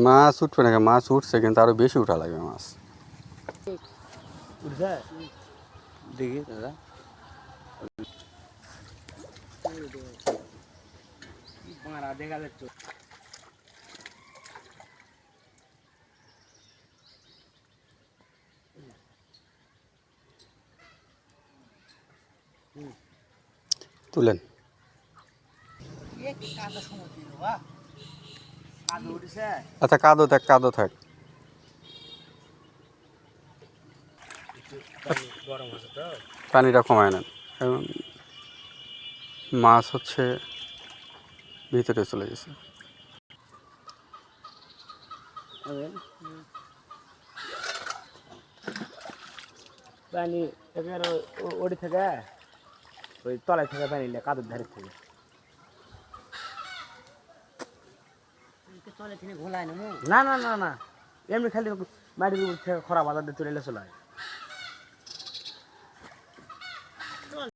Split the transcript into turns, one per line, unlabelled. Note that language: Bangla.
মাছ উঠবে না, মাছ উঠছে কিন্তু আরো বেশি উঠা লাগবে মাছ।
উঠছে দেখি দাদা দেখা যাচ্ছে।
তুলেন। আচ্ছা কাদো থাক, কাদো থাক।
গরম আছে তো,
পানিটা কমায় নেন, এবং মাছ হচ্ছে ভিতরে চলে গেছে।
পানি একেবারে ওটি থেকে ওই তলায় থেকে পানি নিয়ে কাদের ধারে থেকে না না না না এমনি খালি মাটির উপর থেকে খরা বাজার দিয়ে চলে চলে